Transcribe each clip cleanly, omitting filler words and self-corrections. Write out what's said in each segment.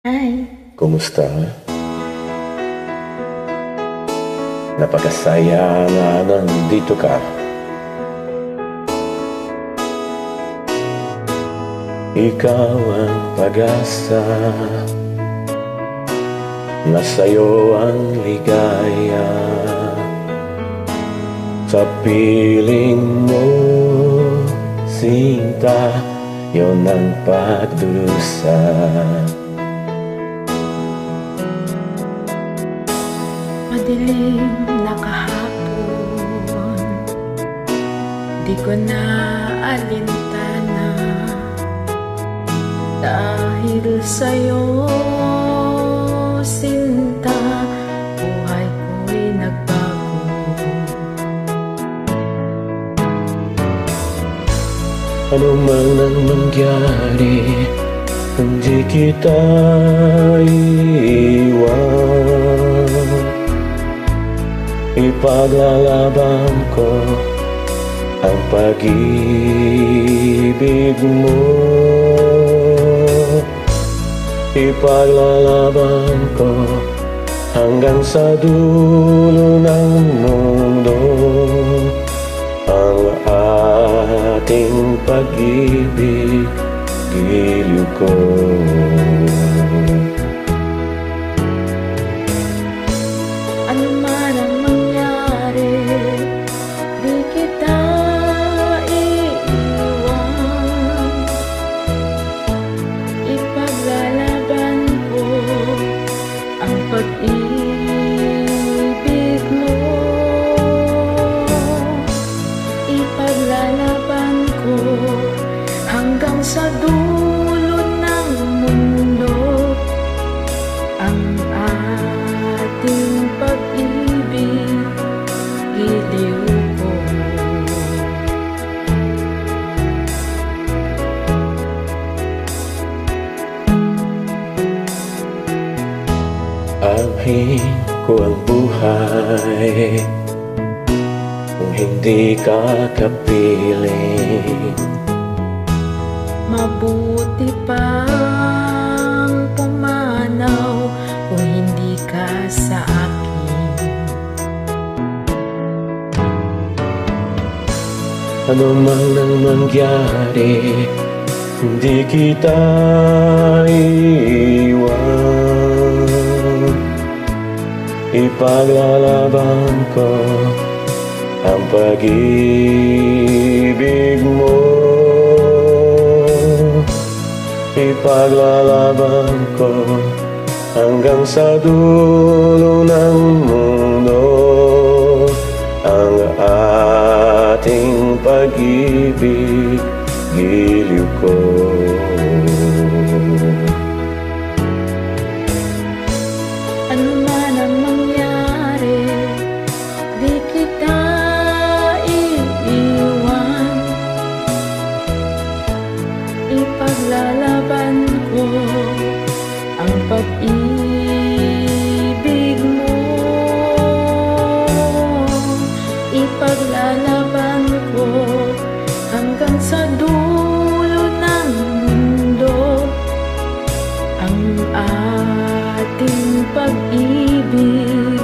Hi. Kumusta? Napakasaya na nandito ka. Ikaw ang pag-asa, nasa'yo ang ligaya. Sa piling mo, sinta, yun ang pagdurusa. Madilim na kahapon, di ko na alintana. Dahil sa'yo, sinta, buhay ko'y nagbago. Ano man ang mangyari, hindi kita iiwan. Ipaglalaban ko ang pag-ibig mo. Ipaglalaban ko hanggang sa dulo ng mundo ang ating pag-ibig, giliw ko. Ano man ang mangyari, di kita iiwan. Ipaglalaban ko ang pag-ibig mo. Ipaglalaban ko hanggang sa dulo ng mundo ang ating pag-ibig, giliw ko. Amhin ko ang buhay kung hindi ka kapiling. Mabuti pang pumanaw kung hindi ka sa akin. Ano man ang mangyari, hindi kita iiwan. Ipaglalaban ko ang pag-ibig mo. Ipaglalaban ko hanggang sa dulo ng mundo ang ating pag-ibig, giliw ko. Ano man ang mangyari, di kita iiwan. Ipaglalaban ko ang pag-ibig mo. Ipaglalaban ko hanggang sa dulo ng mundo ang ating pag-ibig,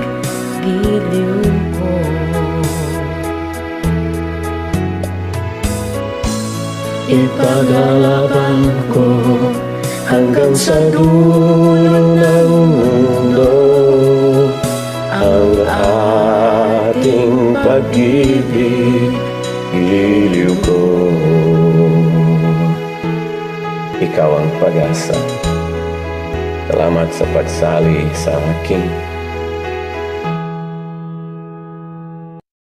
giliw ko. Ipaglalaban ko hanggang sa dulo ng mundo ang ating pag-ibig, giliw ko. Ikaw ang pag-asa. Salamat sa pagsali sa aking